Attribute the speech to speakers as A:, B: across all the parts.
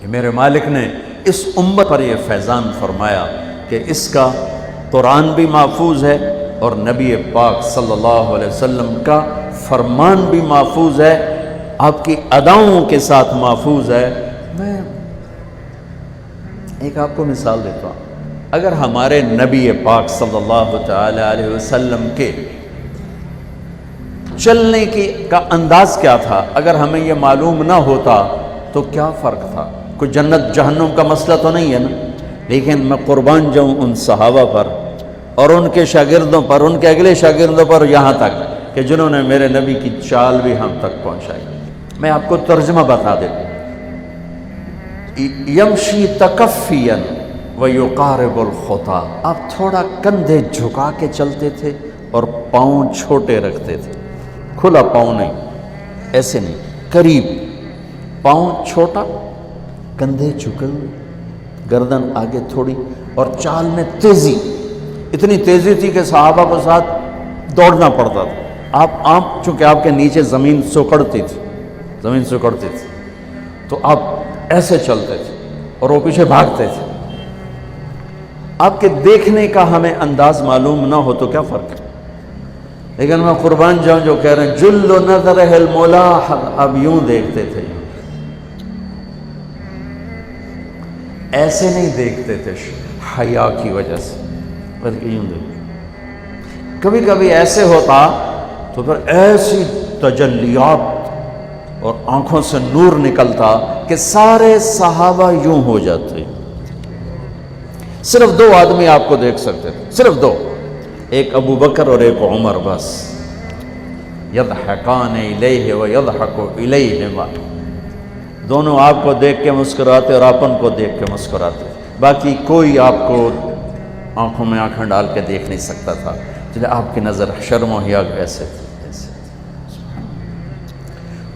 A: میرے مالک نے اس امت پر یہ فیضان فرمایا کہ اس کا قرآن بھی محفوظ ہے اور نبی پاک صلی اللہ علیہ وسلم کا فرمان بھی محفوظ ہے، آپ کی اداؤں کے ساتھ محفوظ ہے۔ میں ایک آپ کو مثال دیتا ہوں، اگر ہمارے نبی پاک صلی اللہ تعالی علیہ وسلم کے چلنے کا انداز کیا تھا، اگر ہمیں یہ معلوم نہ ہوتا تو کیا فرق تھا؟ کوئی جنت جہنم کا مسئلہ تو نہیں ہے نا، لیکن میں قربان جاؤں ان صحابہ پر اور ان کے شاگردوں پر، ان کے اگلے شاگردوں پر، یہاں تک کہ جنہوں نے میرے نبی کی چال بھی ہم تک پہنچائی۔ میں آپ کو ترجمہ بتا دیتا ہوں، یمشی تکفیا ویقارب الخطا، آپ تھوڑا کندھے جھکا کے چلتے تھے اور پاؤں چھوٹے رکھتے تھے، کھلا پاؤں نہیں، ایسے نہیں، قریب، پاؤں چھوٹا، کندھے جھکے ہوئے، گردن آگے تھوڑی، اور چال میں تیزی، اتنی تیزی تھی کہ صحابہ کو ساتھ دوڑنا پڑتا تھا۔ آپ چونکہ آپ کے نیچے زمین سکڑتی تھی، زمین سکڑتی تھی، تو آپ ایسے چلتے تھے اور وہ پیچھے بھاگتے تھے۔ آپ کے دیکھنے کا ہمیں انداز معلوم نہ ہو تو کیا فرق ہے، لیکن میں قربان جاؤں جو کہہ رہے ہیں جل نظرہ الملاحظ، اب یوں دیکھتے تھے، ایسے نہیں دیکھتے تھے حیا کی وجہ سے، بلکہ یوں دیکھتے۔ کبھی کبھی ایسے ہوتا تو پھر ایسی تجلیات اور آنکھوں سے نور نکلتا کہ سارے صحابہ یوں ہو جاتے۔ صرف دو آدمی آپ کو دیکھ سکتے تھے، صرف دو، ایک ابو بکر اور ایک عمر، بس۔ یضحکان الیہ ویضحک الیہما، دونوں آپ کو دیکھ کے مسکراتے اور اپن کو دیکھ کے مسکراتے، باقی کوئی آپ کو آنکھوں میں آنکھیں ڈال کے دیکھ نہیں سکتا تھا، چلے آپ کی نظر شرم و حیا ایسے تھی۔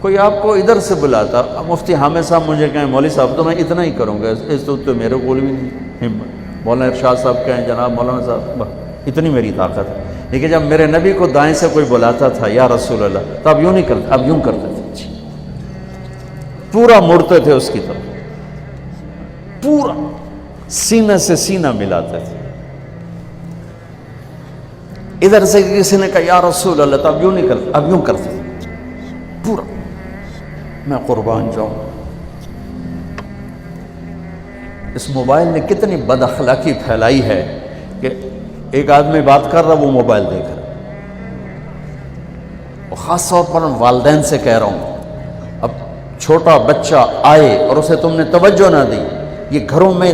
A: کوئی آپ کو ادھر سے بلاتا، مفتی حامد صاحب مجھے کہیں مولوی صاحب تو میں اتنا ہی کروں گا، اس تو میرے کو بھی نہیں، مولانا ارشاد صاحب کہیں جناب مولانا صاحب، اتنی میری طاقت ہے۔ لیکن جب میرے نبی کو دائیں سے کوئی بلاتا تھا یا رسول اللہ، تو اب یوں نہیں کرتے، اب یوں کرتے تھے، پورا مڑتے تھے اس کی طرف، پورا سینہ سے سینہ ملاتے تھے۔ ادھر سے کسی نے کہا یا رسول اللہ، تو اب یوں نہیں کرتے، اب یوں کرتے تھے پورا۔ میں قربان جاؤں، اس موبائل نے کتنی بد اخلاقی پھیلائی ہے کہ ایک آدمی بات کر رہا، وہ موبائل دیکھ رہا۔ اور خاص طور پر والدین سے کہہ رہا ہوں، اب چھوٹا بچہ آئے اور اسے تم نے توجہ نہ دی، یہ گھروں میں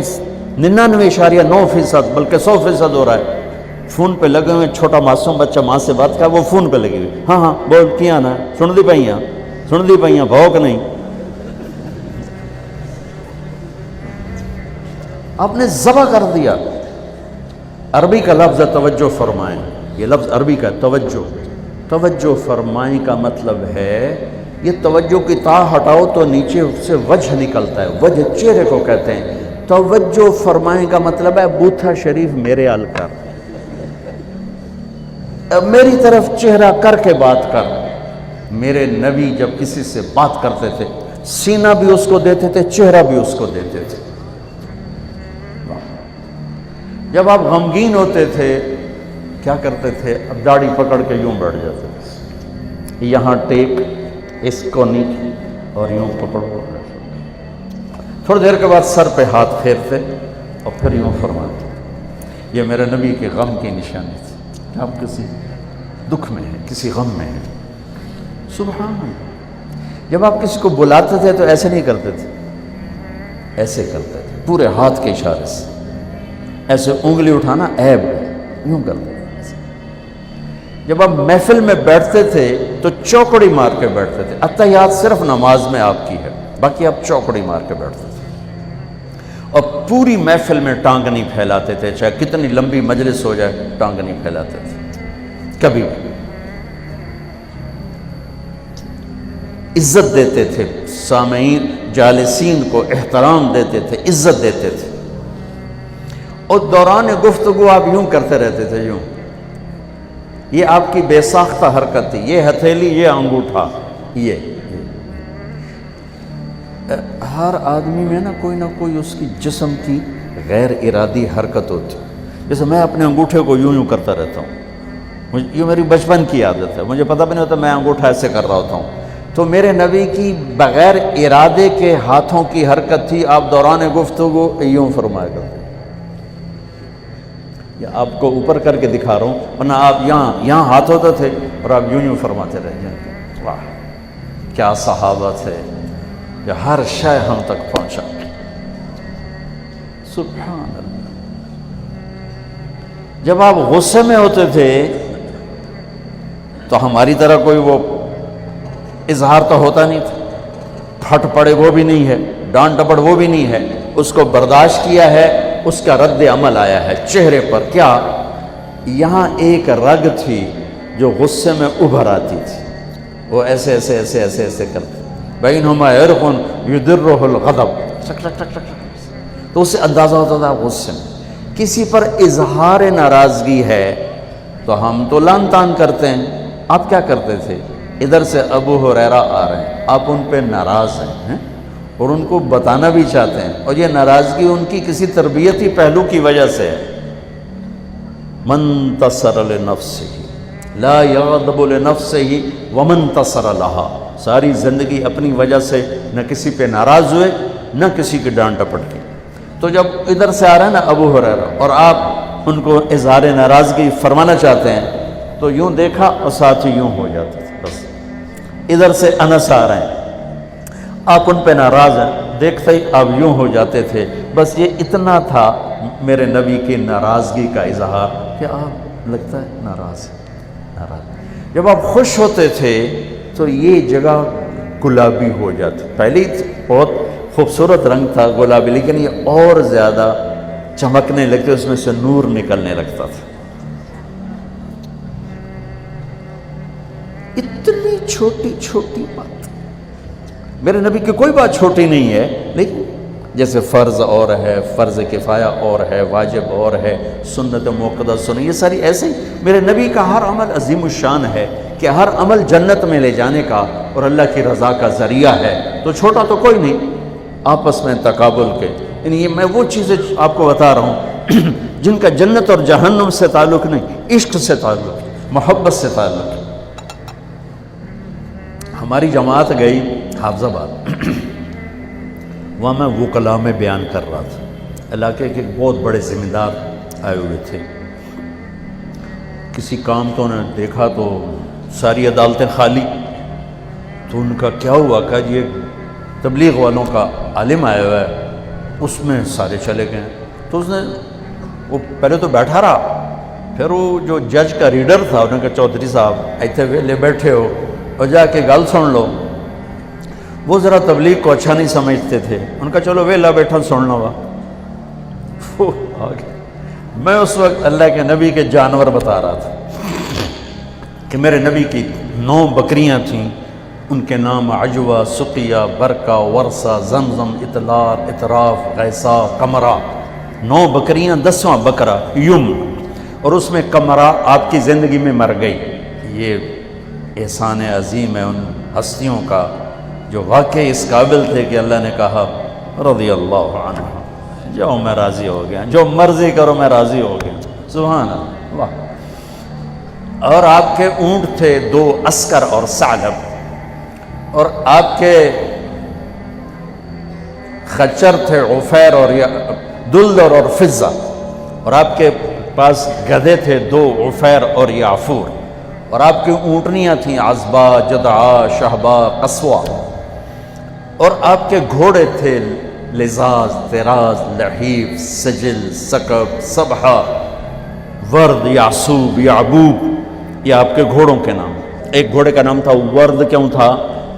A: 99.9% بلکہ 100% ہو رہا ہے، فون پہ لگے ہوئے، چھوٹا معصوم بچہ ماں سے بات کر، وہ فون پہ لگے ہوئے، ہاں ہاں بول کیا نا، سن دی پئیاں، سن دی پئیاں، بھوک نہیں۔ آپ نے ذبح کر دیا۔ عربی کا لفظ ہے توجہ فرمائیں، یہ لفظ عربی کا توجہ، توجہ فرمائیں کا مطلب ہے، یہ توجہ کی تا ہٹاؤ تو نیچے سے وجہ نکلتا ہے، وجہ چہرے کو کہتے ہیں۔ توجہ فرمائیں کا مطلب ہے بوتھا شریف میرے آل کر، میری طرف چہرہ کر کے بات کر۔ میرے نبی جب کسی سے بات کرتے تھے، سینہ بھی اس کو دیتے تھے، چہرہ بھی اس کو دیتے تھے۔ جب آپ غمگین ہوتے تھے کیا کرتے تھے؟ اب داڑھی پکڑ کے یوں بیٹھ جاتے تھے، یہاں ٹیک، اس کو نیچے، اور یوں پکڑو، تھوڑی دیر کے بعد سر پہ ہاتھ پھیرتے اور پھر یوں فرماتے۔ یہ میرے نبی کے غم کی نشانی تھی کہ آپ کسی دکھ میں ہیں، کسی غم میں ہیں۔ سبحان اللہ۔ جب آپ کسی کو بلاتے تھے تو ایسے نہیں کرتے تھے، ایسے کرتے تھے، پورے ہاتھ کے اشارے سے، ایسے انگلی اٹھانا عیب ہے، یوں کرتے تھے۔ جب آپ محفل میں بیٹھتے تھے تو چوکڑی مار کے بیٹھتے تھے، اتحیات صرف نماز میں آپ کی ہے، باقی آپ چوکڑی مار کے بیٹھتے تھے، اور پوری محفل میں ٹانگ نہیں پھیلاتے تھے، چاہے کتنی لمبی مجلس ہو جائے ٹانگ نہیں پھیلاتے تھے کبھی بھی۔ عزت دیتے تھے، سامعین جالسین کو احترام دیتے تھے، عزت دیتے تھے، اور دوران گفتگو آپ یوں کرتے رہتے تھے، یوں۔ یہ آپ کی بے ساختہ حرکت تھی، یہ ہتھیلی، یہ انگوٹھا، یہ ہر آدمی میں نا کوئی اس کی جسم کی غیر ارادی حرکت ہوتی ہے. جیسے میں اپنے انگوٹھے کو یوں کرتا رہتا ہوں، یہ میری بچپن کی عادت ہے، مجھے پتہ بھی نہیں ہوتا میں انگوٹھا ایسے کر رہا ہوتا ہوں. تو میرے نبی کی بغیر ارادے کے ہاتھوں کی حرکت تھی. آپ دوران گفتگو یوں فرمایا کرتے، یا آپ کو اوپر کر کے دکھا رہا ہوں، ورنہ آپ یہاں ہاتھ ہوتے تھے اور آپ یوں فرماتے رہ جائیں. واہ کیا صحابہ تھے کہ ہر شے ہم تک پہنچا. سبحان اللہ. جب آپ غصے میں ہوتے تھے تو ہماری طرح کوئی وہ اظہار تو ہوتا نہیں تھا، پھٹ پڑے وہ بھی نہیں ہے، ڈانٹ ڈپٹ وہ بھی نہیں ہے. اس کو برداشت کیا ہے، اس کا رد عمل آیا ہے چہرے پر. کیا یہاں ایک رگ تھی جو غصے میں ابھر آتی تھی، وہ ایسے ایسے ایسے ایسے ایسے کرتے، بینہما عرق یدرہ الغضب، ٹک ٹک ٹک ٹک. تو اس سے اندازہ ہوتا تھا غصے میں کسی پر اظہار ناراضگی ہے تو ہم تو لان تان کرتے ہیں. آپ کیا کرتے تھے؟ ادھر سے ابو ہریرہ آ رہے ہیں، آپ ان پہ ناراض ہیں اور ان کو بتانا بھی چاہتے ہیں، اور یہ ناراضگی ان کی کسی تربیتی پہلو کی وجہ سے ہے. من تصر لنفسه لا یغضب لنفسه ومن تصر لها. ساری زندگی اپنی وجہ سے نہ کسی پہ ناراض ہوئے نہ کسی کی ڈانٹ ڈپٹ کی. تو جب ادھر سے آ رہا ہے نا ابو ہریرہ اور آپ ان کو اظہار ناراضگی فرمانا چاہتے ہیں تو یوں دیکھا اور ساتھ ہی یوں ہو جاتا تھا. بس ادھر سے انس آ رہے ہیں، آپ ان پہ ناراض ہیں، دیکھتے ہی آپ یوں ہو جاتے تھے. بس یہ اتنا تھا میرے نبی کی ناراضگی کا اظہار کہ آپ لگتا ہے ناراض. جب آپ خوش ہوتے تھے تو یہ جگہ گلابی ہو جاتی. پہلے بہت خوبصورت رنگ تھا گلابی، لیکن یہ اور زیادہ چمکنے لگتے، اس میں سے نور نکلنے لگتا تھا. اتنی چھوٹی چھوٹی بات، میرے نبی کی کوئی بات چھوٹی نہیں ہے، لیکن جیسے فرض اور ہے، فرض کفایہ اور ہے، واجب اور ہے، سنت موقدہ سنت، یہ ساری ایسے ہی. میرے نبی کا ہر عمل عظیم الشان ہے کہ ہر عمل جنت میں لے جانے کا اور اللہ کی رضا کا ذریعہ ہے. تو چھوٹا تو کوئی نہیں، آپس میں تقابل کے. یعنی یہ میں وہ چیزیں آپ کو بتا رہا ہوں جن کا جنت اور جہنم سے تعلق نہیں، عشق سے تعلق، محبت سے تعلق. ہماری جماعت گئی حافظ آباد، وہاں میں وکلاء میں بیان کر رہا تھا. علاقے کے بہت بڑے ذمہ دار آئے ہوئے تھے. کسی کام تو انہیں دیکھا تو ساری عدالتیں خالی. تو ان کا کیا ہوا کہ یہ تبلیغ والوں کا عالم آیا ہوا ہے، اس میں سارے چلے گئے. تو اس نے وہ پہلے تو بیٹھا رہا، پھر وہ جو جج کا ریڈر تھا انہوں نے کہا چودھری صاحب ایتھے ویلے بیٹھے ہو اور جا کے گل سن لو. وہ ذرا تبلیغ کو اچھا نہیں سمجھتے تھے، ان کا چلو ویلا بیٹھا سننا ہوا. میں اس وقت اللہ کے نبی کے جانور بتا رہا تھا کہ میرے نبی کی 9 بکریاں تھیں، ان کے نام عجوہ، سقیہ، برکہ، ورثہ، زمزم، اطلار، اطراف، غیثہ، قمرہ. 9 بکریاں، 10واں بکرا یم، اور اس میں قمرہ آپ کی زندگی میں مر گئی. یہ احسان عظیم ہے ان ہستیوں کا جو واقعی اس قابل تھے کہ اللہ نے کہا رضی اللہ عنہ، جاؤ میں راضی ہو گیا، جو مرضی کرو میں راضی ہو گیا. سبحان اللہ. اور آپ کے اونٹ تھے 2 عسکر اور ثعلب، اور آپ کے خچر تھے عفیر اور دلدر اور فضہ، اور آپ کے پاس گدھے تھے 2 عفیر اور یعفور، اور آپ کی اونٹنیاں تھیں عذبہ، جدعا، شہبہ، قصوہ، اور آپ کے گھوڑے تھے لزاز، تراز، لحیف، سجل، سکب، سبحہ، ورد، یعصوب، یعبوب. یہ آپ کے گھوڑوں کے نام. ایک گھوڑے کا نام تھا ورد. کیوں تھا؟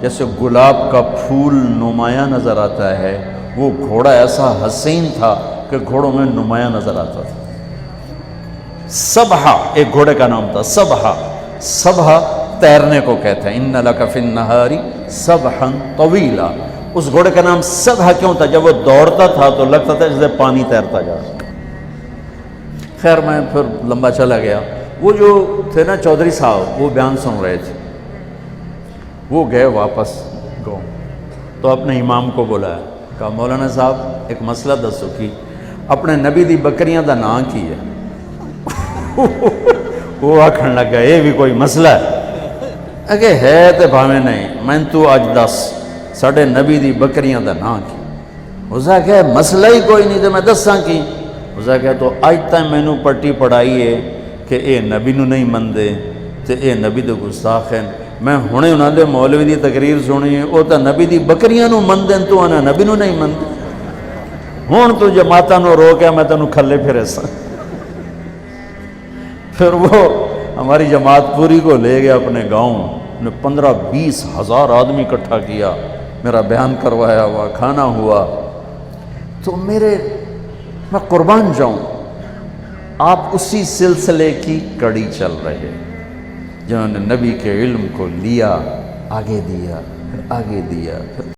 A: جیسے گلاب کا پھول نمایاں نظر آتا ہے، وہ گھوڑا ایسا حسین تھا کہ گھوڑوں میں نمایاں نظر آتا تھا. سبحہ ایک گھوڑے کا نام تھا. سبحہ تیرنے کو کہتے ہیں. ان لک فی النہار سبحا طویلا. اس گھوڑے کا نام سبحہ کیوں تھا؟ جب وہ دوڑتا تھا تو لگتا تھا جیسے پانی تیرتا جا رہا. خیر میں پھر لمبا چلا گیا. وہ جو تھے نا چودھری صاحب، وہ بیان سن رہے تھے، وہ گئے واپس گاؤں. تو اپنے امام کو بلایا، کہا مولانا صاحب ایک مسئلہ دسو کی اپنے نبی دی بکریاں دا نام کی ہے؟ وہ آکھن لگا یہ بھی کوئی مسئلہ ہے؟ اگے ہے تے بھاویں نہیں، میں تو آج دس ساڑھے نبی دی بکریاں دا نام کی؟ اسا کہ مسئلہ ہی کوئی نہیں تے میں دساں کی؟ اسا کہ تو آج تک میں نو پٹی پڑھائی ہے کہ اے نبی نو نہیں مندے تے اے نبی دے گستاخ ہیں، میں ہونے انہاں دے مولوی دی تقریر سنی ہے او تا نبی دی بکریاں نو مندیں تو آنا نبی نو نہیں مندے، ہون تو جماعتاں نو روکیا میں تنو کھلے پھرے سا۔ پھر وہ ہماری جماعت پوری کو لے گیا اپنے گاؤں، نے 15-20 ہزار آدمی اکٹھا کیا، میرا بیان کروایا ہوا، کھانا ہوا، تو میں قربان جاؤں آپ اسی سلسلے کی کڑی چل رہے جنہوں نے نبی کے علم کو لیا، آگے دیا، پھر آگے دیا، پھر